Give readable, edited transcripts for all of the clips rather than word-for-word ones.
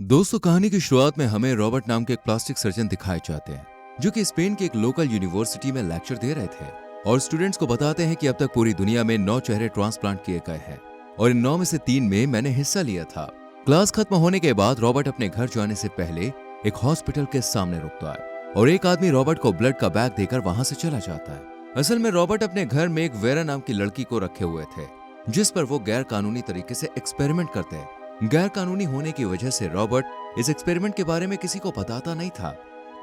दोस्तों, कहानी की शुरुआत में हमें रॉबर्ट नाम के एक प्लास्टिक सर्जन दिखाए जाते हैं जो कि स्पेन की एक लोकल यूनिवर्सिटी में लेक्चर दे रहे थे और स्टूडेंट्स को बताते हैं कि अब तक पूरी दुनिया में 9 चेहरे ट्रांसप्लांट किए गए हैं और इन 9 में से 3 में मैंने हिस्सा लिया था। क्लास खत्म होने के बाद रॉबर्ट अपने घर जाने से पहले एक हॉस्पिटल के सामने रुकता है और एक आदमी रॉबर्ट को ब्लड का बैग देकर वहां से चला जाता है। असल में रॉबर्ट अपने घर में एक वेरा नाम की लड़की को रखे हुए थे जिस पर वो गैर कानूनी तरीके से एक्सपेरिमेंट करते हैं। गैर कानूनी होने की वजह से रॉबर्ट इस एक्सपेरिमेंट के बारे में किसी को बताता नहीं था।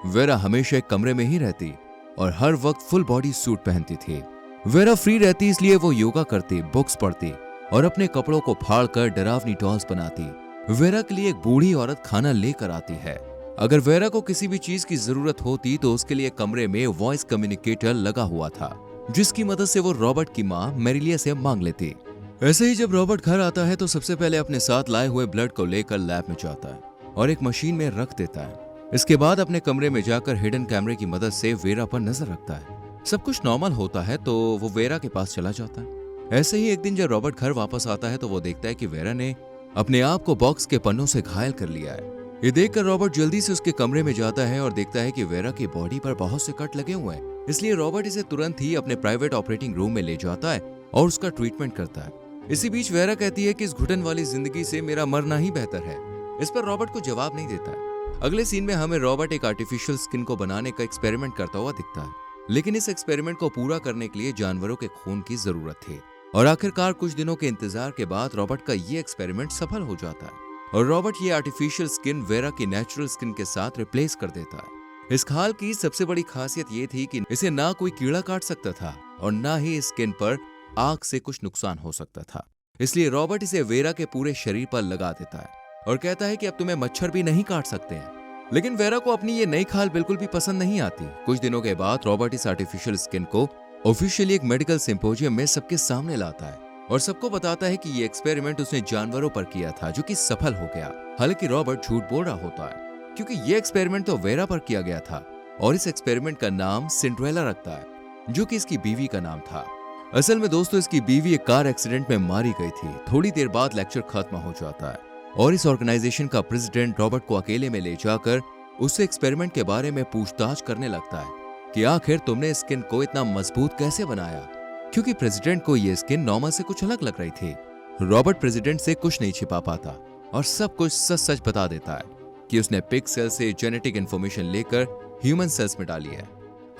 वेरा हमेशा एक कमरे में ही रहती और हर वक्त फुल बॉडी सूट पहनती थी। वेरा फ्री रहती इसलिए वो योगा करती, बुक्स पढ़ती और अपने कपड़ों को फाड़कर डरावनी डॉल्स बनाती। वेरा के लिए एक बूढ़ी औरत खाना लेकर आती है। अगर वेरा को किसी भी चीज की जरूरत होती तो उसके लिए कमरे में वॉइस कम्युनिकेटर लगा हुआ था जिसकी मदद से वो रॉबर्ट की माँ मैरिलिया से मांग लेती। ऐसे ही जब रॉबर्ट घर आता है तो सबसे पहले अपने साथ लाए हुए ब्लड को लेकर लैब में जाता है और एक मशीन में रख देता है। इसके बाद अपने कमरे में जाकर हिडन कैमरे की मदद से वेरा पर नजर रखता है। सब कुछ नॉर्मल होता है तो वो वेरा के पास चला जाता है। ऐसे ही एक दिन जब रॉबर्ट घर वापस आता है तो वो देखता है कि वेरा ने अपने आप को बॉक्स के पन्नों से घायल कर लिया है। ये देखकर रॉबर्ट जल्दी से उसके कमरे में जाता है और देखता है कि वेरा की बॉडी पर बहुत से कट लगे हुए हैं। इसलिए रॉबर्ट इसे तुरंत ही अपने प्राइवेट ऑपरेटिंग रूम में ले जाता है और उसका ट्रीटमेंट करता है। इसी बीच वेरा कहती है कि इस घुटन वाली जिंदगी से मेरा मरना ही बेहतर है। इस पर रॉबर्ट को जवाब नहीं देता है। अगले सीन में हमें रॉबर्ट एक आर्टिफिशियल स्किन को बनाने का एक्सपेरिमेंट करता हुआ दिखता है, लेकिन इस एक्सपेरिमेंट को पूरा करने के लिए जानवरों के खून की जरूरत थी और आखिरकार कुछ दिनों के इंतजार के बाद रॉबर्ट का ये एक्सपेरिमेंट सफल हो जाता है और रॉबर्ट ये आर्टिफिशियल स्किन वेरा की नेचुरल स्किन के साथ रिप्लेस कर देता है। इस खाल की सबसे बड़ी खासियत ये थी कि इसे ना कोई कीड़ा काट सकता था और ना ही इस स्किन पर आग से कुछ नुकसान हो सकता था। इसलिए रॉबर्ट इसे वेरा के पूरे शरीर पर लगा देता है और कहता है कि अब तुम्हें मच्छर भी नहीं काट सकते हैं। लेकिन वेरा को अपनी ये नई खाल बिल्कुल भी पसंद नहीं आती। कुछ दिनों के बाद रॉबर्ट इस आर्टिफिशियल स्किन को ऑफिशियली एक मेडिकल सिंपोजियम में सबके सामने लाता है और सबको बताता है कि ये एक्सपेरिमेंट उसने जानवरों पर किया था जो कि सफल हो गया। हालांकि रॉबर्ट झूठ बोल रहा होता है क्योंकि ये एक्सपेरिमेंट तो वेरा पर किया गया था और इस एक्सपेरिमेंट का नाम सिंड्रेला रखता है जो कि इसकी बीवी का नाम था। असल में दोस्तों, इसकी बीवी एक कार एक्सीडेंट में मारी गई थी। थोड़ी देर बाद लेक्चर खत्म हो जाता है और इस ऑर्गेनाइजेशन का प्रेसिडेंट रॉबर्ट को अकेले में ले जाकर उससे एक्सपेरिमेंट के बारे में पूछताछ करने लगता है कि आखिर तुमने स्किन को इतना मजबूत कैसे बनाया, क्योंकि प्रेसिडेंट को ये स्किन नॉर्मल से कुछ अलग लग रही थी। रॉबर्ट प्रेसिडेंट से कुछ नहीं छिपा पाता और सब कुछ सच सच बता देता है कि उसने पिग सेल से जेनेटिक इंफॉर्मेशन लेकर ह्यूमन सेल्स में डाली है।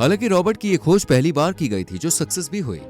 हालांकि रॉबर्ट की ये खोज पहली बार की गई थी जो सक्सेस भी हुई,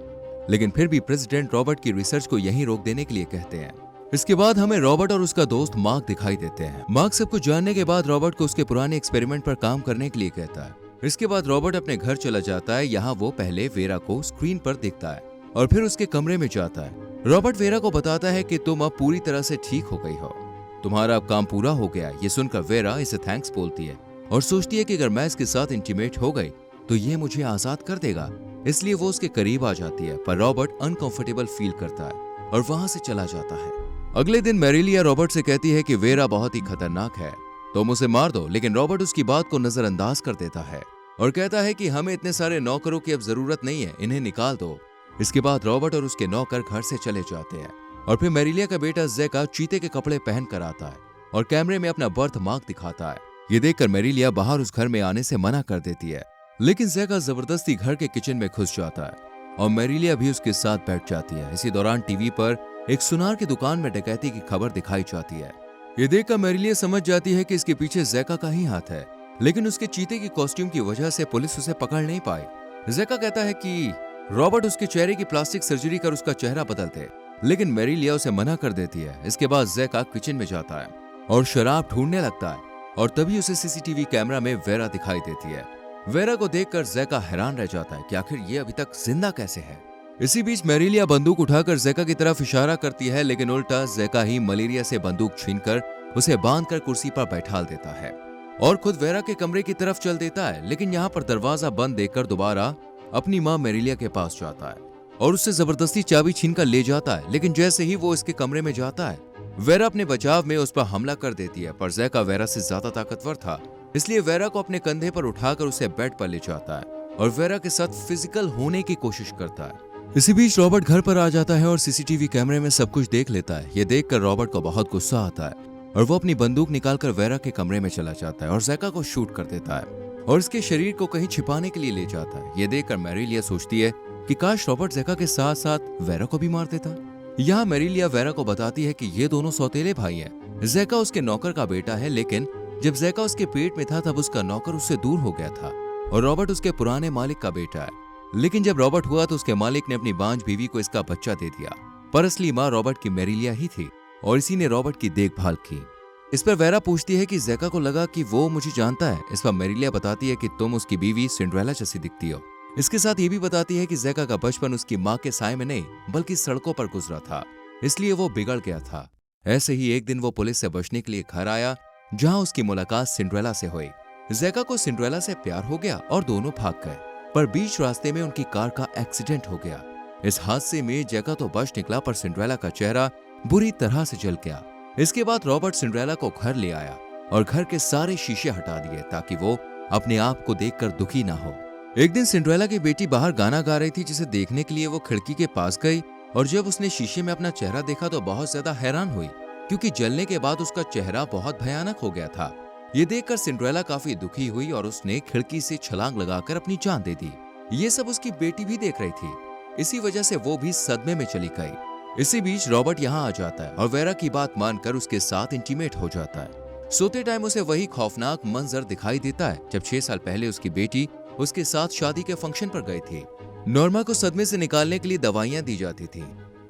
लेकिन फिर भी प्रेसिडेंट रॉबर्ट की रिसर्च को यहीं रोक देने के लिए कहते हैं। इसके बाद हमें रॉबर्ट और उसका दोस्त मार्क दिखाई देते हैं। मार्क सब कुछ जानने के बाद रॉबर्ट को उसके पुराने एक्सपेरिमेंट पर काम करने के लिए कहता है। इसके बाद रॉबर्ट अपने घर चला जाता है। यहाँ वो पहले वेरा को स्क्रीन पर देखता है और फिर उसके कमरे में जाता है। रॉबर्ट वेरा को बताता है कि तुम अब पूरी तरह से ठीक हो गई हो, तुम्हारा अब काम पूरा हो गया। ये सुनकर वेरा इसे थैंक्स बोलती है और सोचती है कि अगर मैं इसके साथ इंटीमेट हो गई तो ये मुझे आजाद कर देगा। इसलिए वो उसके करीब आ जाती है, पर रॉबर्ट अनकंफर्टेबल फील करता है और वहां से चला जाता है। अगले दिन मैरिलिया रॉबर्ट से कहती है कि वेरा बहुत ही खतरनाक है, तुम उसे मार दो। लेकिन रॉबर्ट उसकी बात को नजरअंदाज कर देता है और कहता है कि हमें इतने सारे नौकरों की अब जरूरत नहीं है, इन्हें निकाल दो। इसके बाद रॉबर्ट और उसके नौकर घर से चले जाते हैं और फिर मैरिलिया का बेटा ज़ेका चीते के कपड़े पहन कर आता है और कैमरे में अपना बर्थ मार्क दिखाता है। ये देखकर मैरिलिया बाहर उस घर में आने से मना कर देती है, लेकिन ज़ेका जबरदस्ती घर के किचन में घुस जाता है और मैरिलिया भी उसके साथ बैठ जाती है। इसी दौरान टीवी पर एक सुनार की दुकान में डकैती की खबर दिखाई जाती है। ये देखकर मैरिलिया समझ जाती है कि इसके पीछे ज़ेका का ही हाथ है, लेकिन उसके चीते की कॉस्ट्यूम की वजह से पुलिस उसे पकड़ नहीं पाई। ज़ेका कहता है कि रॉबर्ट उसके चेहरे की प्लास्टिक सर्जरी कर उसका चेहरा बदल दे, लेकिन मैरिलिया उसे मना कर देती है। इसके बाद ज़ेका किचन में जाता है और शराब ढूंढने लगता है और तभी उसे सीसीटीवी कैमरा में वेरा दिखाई देती है। वेरा को देखकर ज़ेका हैरान रह जाता है कि आखिर ये अभी तक जिंदा कैसे है। इसी बीच मैरिलिया बंदूक उठाकर ज़ेका की तरफ इशारा करती है, लेकिन उल्टा ज़ेका ही मलेरिया से बंदूक छीनकर उसे बांधकर कुर्सी पर बैठा देता है और खुद वेरा के कमरे की तरफ चल देता है। लेकिन यहाँ पर दरवाजा बंद देखकर दोबारा अपनी माँ मैरिलिया के पास जाता है और उससे जबरदस्ती चाबी छीनकर ले जाता है। लेकिन जैसे ही वो इसके कमरे में जाता है, वेरा अपने बचाव में उस पर हमला कर देती है, पर ज़ेका वेरा से ज्यादा ताकतवर था, इसलिए वेरा को अपने कंधे पर उठाकर उसे बेड पर ले जाता है और वेरा के साथ फिजिकल होने की कोशिश करता है। इसी बीच रॉबर्ट घर पर आ जाता है और सीसीटीवी कैमरे में सब कुछ देख लेता है। ये देखकर रॉबर्ट को बहुत गुस्सा आता है और वो अपनी बंदूक निकालकर वेरा के कमरे में चला जाता है और ज़ेका को शूट कर देता है और उसके शरीर को कहीं छिपाने के लिए ले जाता है। ये देखकर मैरिलिया सोचती है कि काश रॉबर्ट ज़ेका के साथ साथ वेरा को भी मार देता। यहाँ मैरिलिया वेरा को बताती है कि ये दोनों सौतेले भाई हैं। ज़ेका उसके नौकर का बेटा है, लेकिन जब ज़ेका उसके पेट में था तब उसका नौकर उससे दूर हो गया था और रॉबर्ट उसके पुराने मालिक का बेटा है। लेकिन जब रॉबर्ट हुआ तो उसके मालिक ने अपनी बांझ बीवी को इसका बच्चा दे दिया, पर असली माँ रॉबर्ट की मैरिलिया ही थी और इसी ने रॉबर्ट की देखभाल की। इस पर वेरा पूछती है कि ज़ेका को लगा कि वो मुझे जानता है। इस पर मैरिलिया बताती है कि तुम उसकी बीवी सिंड्रेला जैसी दिखती हो। इसके साथ ये भी बताती है कि ज़ेका का बचपन उसकी माँ के साए में नहीं बल्कि सड़कों पर गुजरा था, इसलिए वो बिगड़ गया था। ऐसे ही एक दिन वो पुलिस से बचने के लिए घर आया, जहाँ उसकी मुलाकात सिंड्रेला से हुई। ज़ेका को सिंड्रेला से प्यार हो गया और दोनों भाग गए, पर बीच रास्ते में उनकी कार का एक्सीडेंट हो गया। इस हादसे में ज़ेका तो बच निकला, पर सिंड्रेला का चेहरा बुरी तरह से जल गया। इसके बाद रॉबर्ट सिंड्रेला को घर ले आया और घर के सारे शीशे हटा दिए ताकि वो अपने आप को देखकर दुखी ना हो। एक दिन सिंड्रेला की बेटी बाहर गाना गा रही थी, जिसे देखने के लिए वो खिड़की के पास गई और जब उसने शीशे में अपना चेहरा देखा तो बहुत ज्यादा हैरान हुई, क्योंकि जलने के बाद उसका चेहरा बहुत भयानक हो गया था। ये देखकर सिंड्रेला काफी दुखी हुई और उसने खिड़की से छलांग लगाकर अपनी जान दे दी। ये सब उसकी बेटी भी देख रही थी, इसी वजह से वो भी सदमे में चली गई। इसी बीच रॉबर्ट यहाँ आ जाता है और वेरा की बात मानकर उसके साथ इंटीमेट हो जाता है। सोते टाइम उसे वही खौफनाक मंजर दिखाई देता है जब 6 साल पहले उसकी बेटी उसके साथ शादी के फंक्शन पर गई थी। नॉर्मा को सदमे से निकालने के लिए दवाइयां दी जाती थी,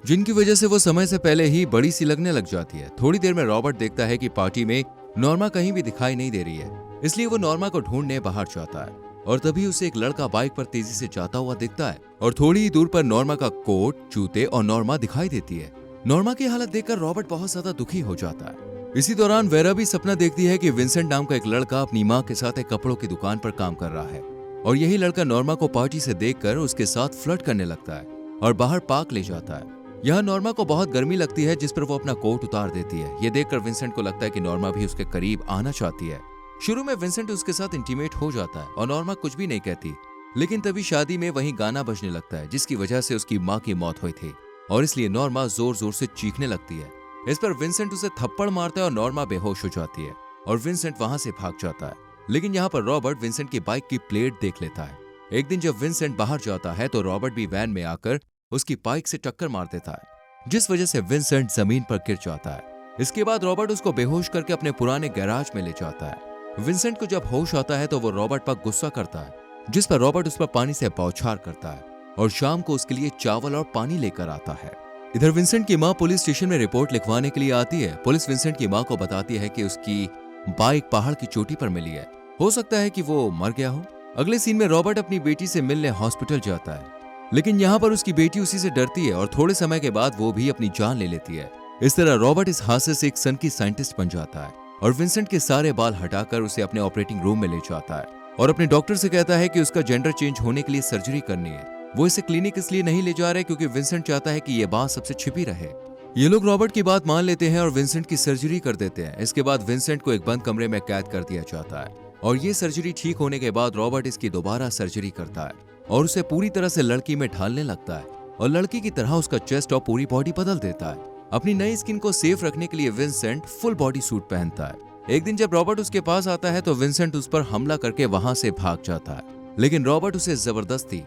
जिनकी वजह से वो समय से पहले ही बड़ी सी लगने लग जाती है। थोड़ी देर में रॉबर्ट देखता है कि पार्टी में नॉर्मा कहीं भी दिखाई नहीं दे रही है, इसलिए वो नॉर्मा को ढूंढने बाहर जाता है और तभी उसे एक लड़का बाइक पर तेजी से जाता हुआ दिखता है और थोड़ी ही दूर पर नॉर्मा का कोट, जूते और नॉर्मा दिखाई देती है। नॉर्मा की हालत देखकर रॉबर्ट बहुत ज्यादा दुखी हो जाता है। इसी दौरान वेरा भी सपना देखती है कि विंसेंट नाम का एक लड़का अपनी माँ के साथ एक कपड़ों की दुकान पर काम कर रहा है और यही लड़का नॉर्मा को पार्टी से देखकर उसके साथ फ्लर्ट करने लगता है और बाहर पार्क ले जाता है। यहाँ नॉर्मा को बहुत गर्मी लगती है, जिस पर वो अपना कोट उतार देती है। ये देखकर विंसेंट को लगता है कि नॉर्मा भी उसके करीब आना चाहती है। शुरू में विंसेंट उसके साथ इंटीमेट हो जाता है और नॉर्मा कुछ भी नहीं कहती, लेकिन तभी शादी में वहीं गाना बजने लगता है, जिसकी वजह से उसकी माँ की मौत हुई थी और इसलिए नॉर्मा जोर जोर से चीखने लगती है। इस पर विंसेंट उसे थप्पड़ मारता है और नॉर्मा बेहोश हो जाती है और विंसेंट वहां से भाग जाता है। लेकिन यहाँ पर रॉबर्ट विंसेंट की बाइक की प्लेट देख लेता है। एक दिन जब विंसेंट बाहर जाता है तो रॉबर्ट भी वैन में आकर उसकी बाइक से टक्कर मार देता है, जिस वजह से विंसेंट जमीन पर गिर जाता है। इसके बाद रॉबर्ट उसको बेहोश करके अपने पुराने गैराज में ले जाता है। विंसेंट को जब होश आता है तो वो रॉबर्ट पर गुस्सा करता है, जिस पर रॉबर्ट उस पर पानी से बौछार करता है और शाम को उसके लिए चावल और पानी लेकर आता है। इधर विंसेंट की माँ पुलिस स्टेशन में रिपोर्ट लिखवाने के लिए आती है। पुलिस विंसेंट की माँ को बताती है कि उसकी बाइक पहाड़ की चोटी पर मिली है, हो सकता है कि वो मर गया हो। अगले सीन में रॉबर्ट अपनी बेटी से मिलने हॉस्पिटल जाता है, लेकिन यहाँ पर उसकी बेटी उसी से डरती है और थोड़े समय के बाद वो भी अपनी जान ले लेती है। इस तरह रॉबर्ट इस हादसे से एक सन की साइंटिस्ट बन जाता है और विंसेंट के सारे बाल हटाकर उसे अपने ऑपरेटिंग रूम में ले जाता है और अपने डॉक्टर से कहता है कि उसका जेंडर चेंज होने के लिए सर्जरी करनी है। वो इसे क्लिनिक इसलिए नहीं ले जा रहे क्योंकि विंसेंट चाहता है कि ये बात सबसे छिपी रहे। ये लोग रॉबर्ट की बात मान लेते हैं और विंसेंट की सर्जरी कर देते हैं। इसके बाद विंसेंट को एक बंद कमरे में कैद कर दिया जाता है और ये सर्जरी ठीक होने के बाद रॉबर्ट इसकी दोबारा सर्जरी करता है और उसे पूरी तरह से लड़की में ढालने लगता है और लड़की की तरह उसका चेस्ट और पूरी बॉडी बदल देता है। अपनी नई स्किन को सेफ रखने के लिए विंसेंट फुल बॉडी सूट पहनता है। एक दिन जब रॉबर्ट उसके पास आता है तो विंसेंट उस पर हमला करके वहां से भाग जाता है, लेकिन रॉबर्ट उसे जबरदस्ती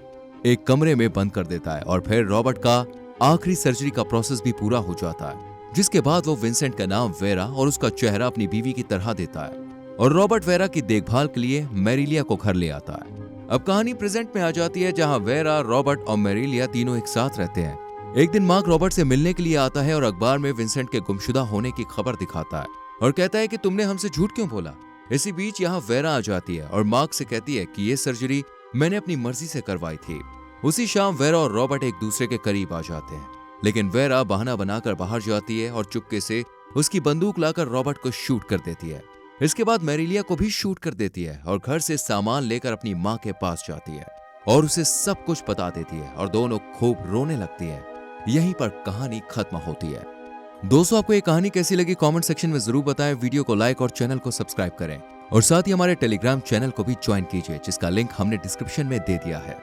एक कमरे में बंद कर देता है और फिर रॉबर्ट का आखिरी सर्जरी का प्रोसेस भी पूरा हो जाता है, जिसके बाद वो विंसेंट का नाम वेरा और उसका चेहरा अपनी बीवी की तरह देता है और रॉबर्ट वेरा की देखभाल के लिए मैरिलिया को घर ले आता है। अब कहानी प्रेजेंट में आ जाती है, जहां वेरा, रॉबर्ट और मैरिलिया तीनों एक साथ रहते हैं। एक दिन मार्क रॉबर्ट से मिलने के लिए आता है और अखबार में विंसेंट के गुमशुदा होने की खबर दिखाता है और कहता है कि तुमने हमसे झूठ क्यों बोला। इसी बीच यहाँ वेरा आ जाती है और मार्क से कहती है कि ये सर्जरी मैंने अपनी मर्जी से करवाई थी। उसी शाम वेरा और रॉबर्ट एक दूसरे के करीब आ जाते हैं, लेकिन वेरा बहाना बनाकर बाहर जाती है और चुपके से उसकी बंदूक लाकर रॉबर्ट को शूट कर देती है। इसके बाद मैरिलिया को भी शूट कर देती है और घर से सामान लेकर अपनी माँ के पास जाती है और उसे सब कुछ बता देती है और दोनों खूब रोने लगती है। यहीं पर कहानी खत्म होती है। दोस्तों, आपको ये कहानी कैसी लगी कमेंट सेक्शन में जरूर बताएं। वीडियो को लाइक और चैनल को सब्सक्राइब करें और साथ ही हमारे टेलीग्राम चैनल को भी ज्वाइन कीजिए, जिसका लिंक हमने डिस्क्रिप्शन में दे दिया है।